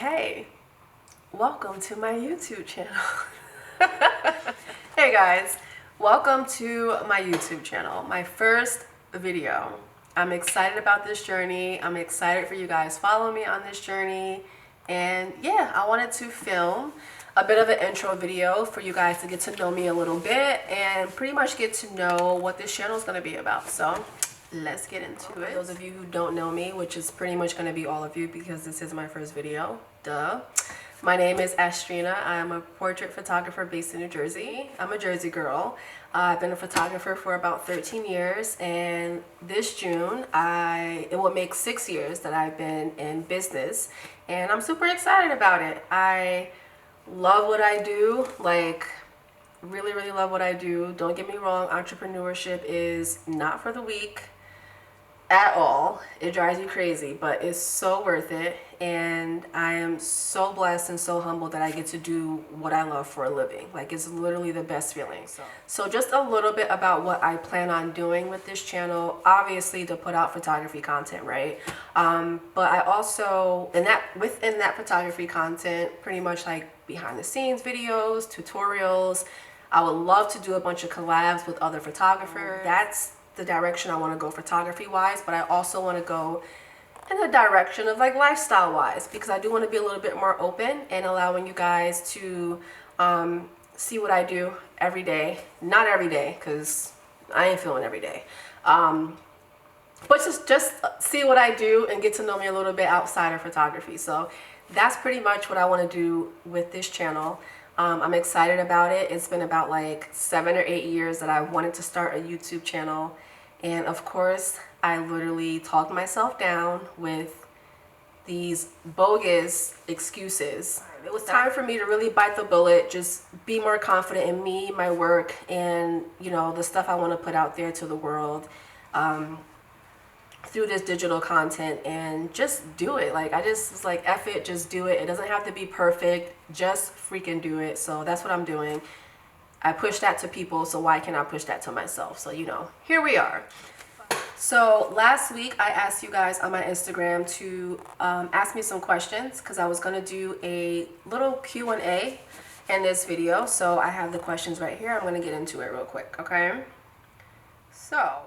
Hey, welcome to my YouTube channel. Hey guys, welcome to my YouTube channel, my first video. I'm excited about this journey. I'm excited for you guys to follow me on this journey. And yeah, I wanted to film a bit of an intro video for you guys to get to know me a little bit and pretty much get to know what this channel is going to be about. So let's get into it. Those of you who don't know me, which is pretty much going to be all of you because this is my first video, duh. My name is Ashstreena. I'm a portrait photographer based in New Jersey. I'm a Jersey girl. I've been a photographer for about 13 years, and this June it will make 6 years that I've been in business, and I'm super excited about it. I love what I do, like really love what I do. Don't get me wrong, entrepreneurship is not for the weak at all. It drives you crazy, but it's so worth it, and I am so blessed and so humbled that I get to do what I love for a living. Like, it's literally the best feeling. So just a little bit about what I plan on doing with this channel. Obviously, to put out photography content, right? But I also, within that photography content, pretty much like behind the scenes videos, tutorials. I would love to do a bunch of collabs with other photographers. That's the direction I want to go photography wise, but I also want to go in the direction of like lifestyle wise, because I do want to be a little bit more open and allowing you guys to see what I do every day. Not every day, because I ain't filming every day, but just see what I do and get to know me a little bit outside of photography. So that's pretty much what I want to do with this channel. I'm excited about it. It's been about like 7 or 8 years that I wanted to start a YouTube channel. And of course, I literally talked myself down with these bogus excuses. It was time for me to really bite the bullet, just be more confident in me, my work, and you know, the stuff I want to put out there to the world through this digital content, and just do it. Like, I just was like, F it, just do it. It doesn't have to be perfect, just freaking do it. So that's what I'm doing. I push that to people, so why can't I push that to myself? So, you know, here we are. So last week I asked you guys on my Instagram to ask me some questions, because I was going to do a little Q&A in this video. So I have the questions right here. I'm going to get into it real quick, okay? So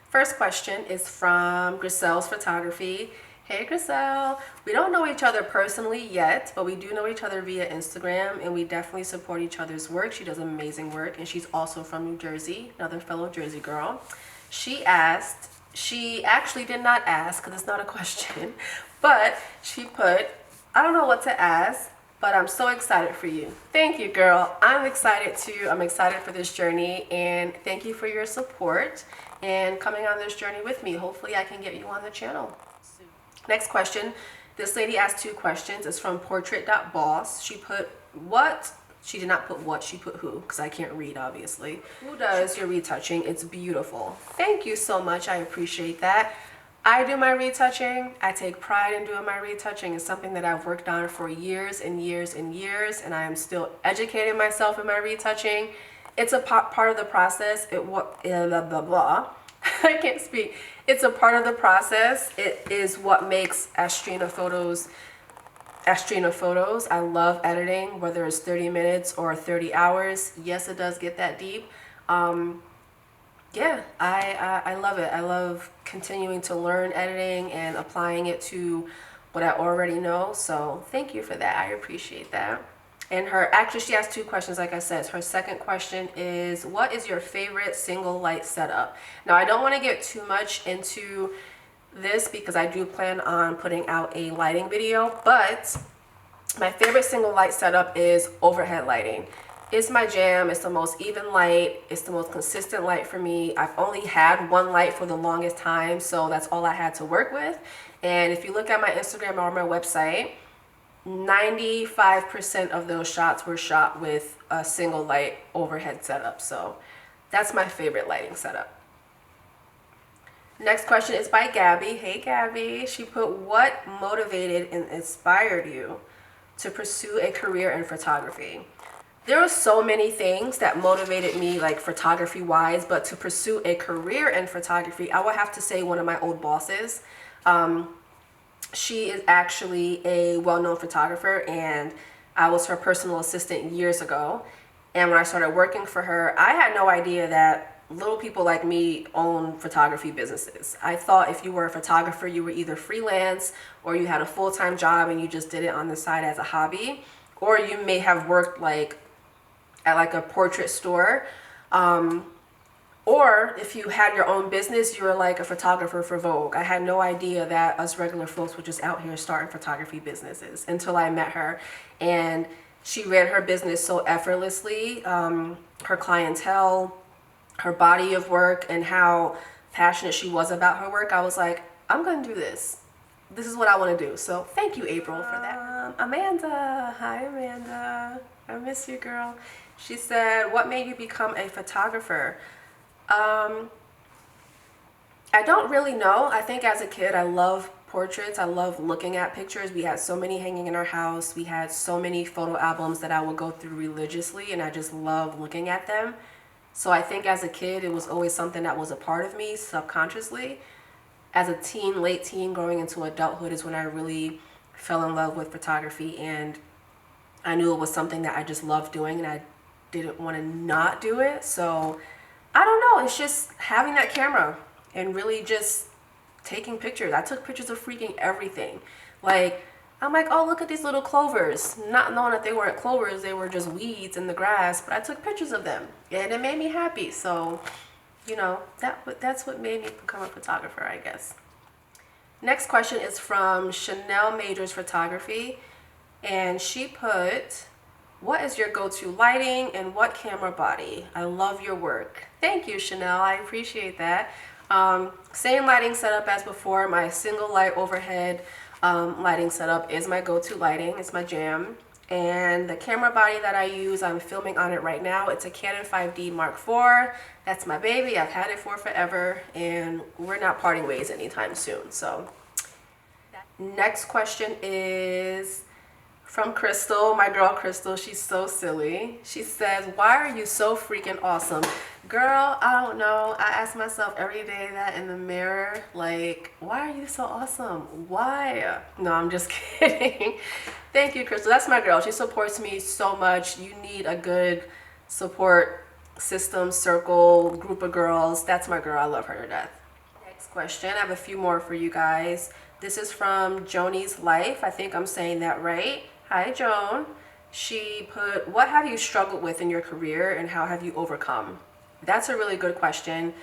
first question is from Griselle's Photography. Hey Griselle, we don't know each other personally yet, but we do know each other via Instagram, and we definitely support each other's work. She does amazing work, and she's also from New Jersey, another fellow Jersey girl. She actually did not ask, because it's not a question, but she put, I don't know what to ask, but I'm so excited for you. Thank you, girl. I'm excited too. I'm excited for this journey, and thank you for your support and coming on this journey with me. Hopefully I can get you on the channel. Next question. This lady asked 2 questions. It's from portrait.boss. She put what? She did not put what, she put who, because I can't read, obviously. Who does your retouching? It's beautiful. Thank you so much. I appreciate that. I do my retouching. I take pride in doing my retouching. It's something that I've worked on for years and years and years, and I am still educating myself in my retouching. It's a part of the process. Blah, blah, blah. I can't speak. It's a part of the process. It is what makes Ashstreena photos. I love editing, whether it's 30 minutes or 30 hours. Yes, it does get that deep. Yeah, I love it. I love continuing to learn editing and applying it to what I already know. So thank you for that. I appreciate that. And actually she asked 2 questions, like I said. Her second question is, what is your favorite single light setup? Now, I don't want to get too much into this because I do plan on putting out a lighting video, but my favorite single light setup is overhead lighting. It's my jam. It's the most even light. It's the most consistent light for me. I've only had one light for the longest time, so that's all I had to work with. And if you look at my Instagram or my website, 95% of those shots were shot with a single light overhead setup. So that's my favorite lighting setup. Next question is by Gabby. Hey Gabby. She put, what motivated and inspired you to pursue a career in photography? There were so many things that motivated me, like photography wise, but to pursue a career in photography, I would have to say one of my old bosses. She is actually a well-known photographer, and I was her personal assistant years ago. And when I started working for her, I had no idea that little people like me own photography businesses. I thought if you were a photographer, you were either freelance or you had a full-time job and you just did it on the side as a hobby, or you may have worked like at like a portrait store. Or if you had your own business, you were like a photographer for Vogue. I had no idea that us regular folks were just out here starting photography businesses until I met her. And she ran her business so effortlessly. Her clientele, her body of work, and how passionate she was about her work. I was like, I'm going to do this. This is what I want to do. So thank you, April, for that. Amanda. Hi, Amanda. I miss you, girl. She said, what made you become a photographer? I don't really know. I think as a kid, I love portraits. I love looking at pictures. We had so many hanging in our house. We had so many photo albums that I would go through religiously, and I just love looking at them. So I think as a kid, it was always something that was a part of me subconsciously. As a teen, late teen, growing into adulthood is when I really fell in love with photography, and I knew it was something that I just loved doing, and I didn't want to not do it. So I don't know, it's just having that camera and really just taking pictures. I took pictures of freaking everything. Like, I'm like, oh, look at these little clovers. Not knowing that they weren't clovers, they were just weeds in the grass, but I took pictures of them and it made me happy. So, you know, that's what made me become a photographer, I guess. Next question is from Chanel Majors Photography, and she put, what is your go-to lighting and what camera body? I love your work. Thank you, Chanel. I appreciate that. Same lighting setup as before. My single light overhead lighting setup is my go-to lighting. It's my jam. And the camera body that I use, I'm filming on it right now. It's a Canon 5D Mark IV. That's my baby. I've had it for forever, and we're not parting ways anytime soon. So, next question is from Crystal, my girl Crystal. She's so silly. She says, why are you so freaking awesome? Girl, I don't know. I ask myself every day that in the mirror, like, why are you so awesome? Why? No, I'm just kidding. Thank you, Crystal. That's my girl. She supports me so much. You need a good support system, circle, group of girls. That's my girl. I love her to death. Next question. I have a few more for you guys. This is from Joni's Life. I think I'm saying that right. Hi, Joan. She put, what have you struggled with in your career and how have you overcome? That's a really good question.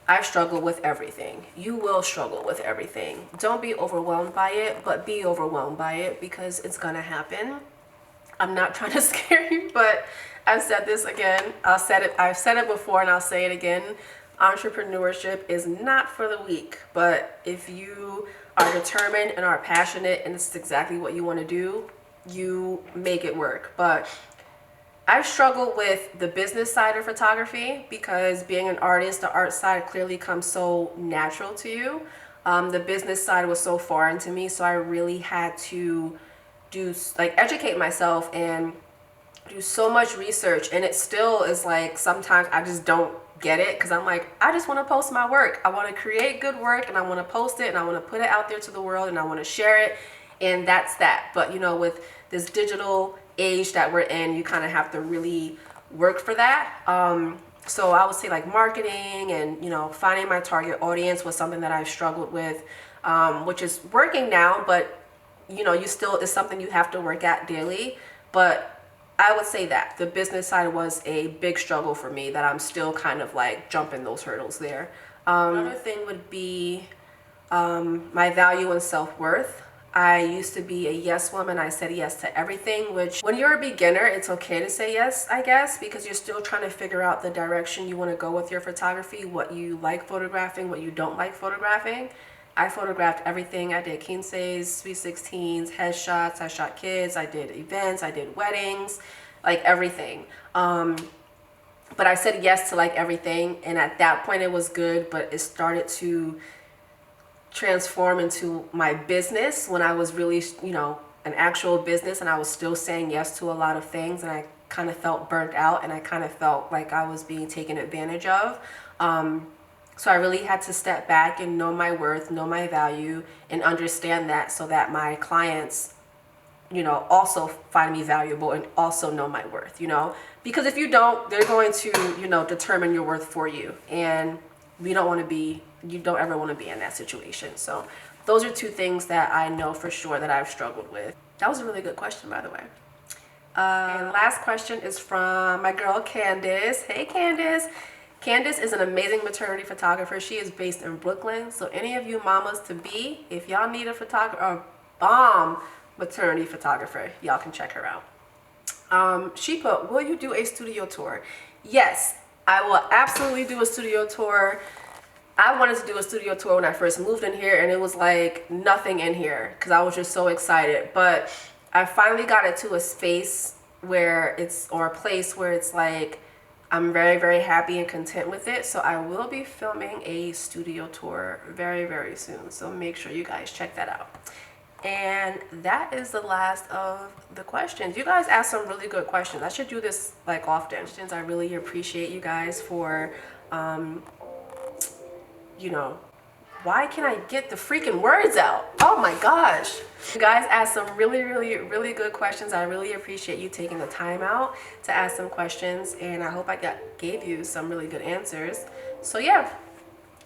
I've struggled with everything. You will struggle with everything. Don't be overwhelmed by it, but be overwhelmed by it because it's gonna happen. I'm not trying to scare you, but I've said this again. I've said it before and I'll say it again. Entrepreneurship is not for the weak, but if you are determined and are passionate and it's exactly what you want to do, you make it work. But I've struggled with the business side of photography because being an artist, the art side clearly comes so natural to you. The business side was so foreign to me, so I really had to educate myself and do so much research. And it still is like sometimes I just don't get it because I'm like, I just want to post my work. I want to create good work and I want to post it and I want to put it out there to the world and I want to share it, and that's that. But you know, with this digital age that we're in, you kind of have to really work for that. So I would say like marketing and, you know, finding my target audience was something that I've struggled with, which is working now, but you know, you still is something you have to work at daily. But I would say that the business side was a big struggle for me that I'm still kind of like jumping those hurdles there. Another thing would be my value and self-worth. I used to be a yes woman. I said yes to everything, which when you're a beginner, it's okay to say yes, I guess, because you're still trying to figure out the direction you want to go with your photography, what you like photographing, what you don't like photographing. I photographed everything. I did quinces, sweet 16s, headshots. I shot kids. I did events. I did weddings, like everything. But I said yes to like everything. And at that point it was good, but it started to transform into my business when I was really, you know, an actual business, and I was still saying yes to a lot of things, and I kind of felt burnt out and I kind of felt like I was being taken advantage of. So I really had to step back and know my worth, know my value, and understand that so that my clients, you know, also find me valuable and also know my worth, you know, because if you don't, they're going to, you know, determine your worth for you. And we don't want to be, you don't ever want to be in that situation. So those are two things that I know for sure that I've struggled with. That was a really good question, by the way. And last question is from my girl Candice. Hey Candice. Candice is an amazing maternity photographer. She is based in Brooklyn. So any of you mamas to be, if y'all need a photographer, a bomb maternity photographer, y'all can check her out. She put, will you do a studio tour? Yes, I will absolutely do a studio tour. I wanted to do a studio tour when I first moved in here, and it was like nothing in here because I was just so excited. But I finally got it to a space where it's, or a place where it's like, I'm very, very happy and content with it. So I will be filming a studio tour very, very soon. So make sure you guys check that out. And that is the last of the questions. You guys asked some really good questions. I should do this like often. I really appreciate you guys for, you know, why can't I get the freaking words out? Oh my gosh. You guys asked some really, really, really good questions. I really appreciate you taking the time out to ask some questions, and I hope I gave you some really good answers. So yeah,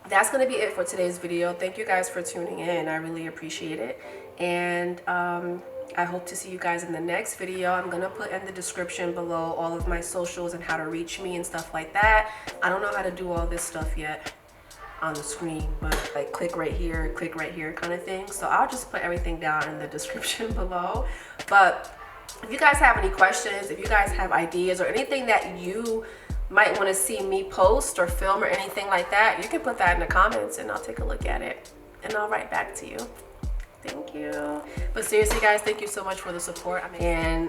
that's gonna be it for today's video. Thank you guys for tuning in. I really appreciate it. And I hope to see you guys in the next video. I'm gonna put in the description below all of my socials and how to reach me and stuff like that. I don't know how to do all this stuff yet on the screen, but like click right here kind of thing. So I'll just put everything down in the description below. But if you guys have any questions, if you guys have ideas or anything that you might want to see me post or film or anything like that, you can put that in the comments and I'll take a look at it and I'll write back to you. Thank you. But seriously guys, thank you so much for the support. And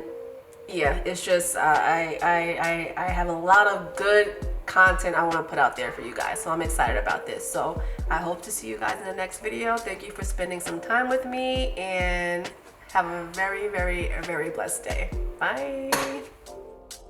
yeah, it's just I have a lot of good content I want to put out there for you guys, so I'm excited about this. So I hope to see you guys in the next video. Thank you for spending some time with me, and have a very, very, very blessed day. Bye.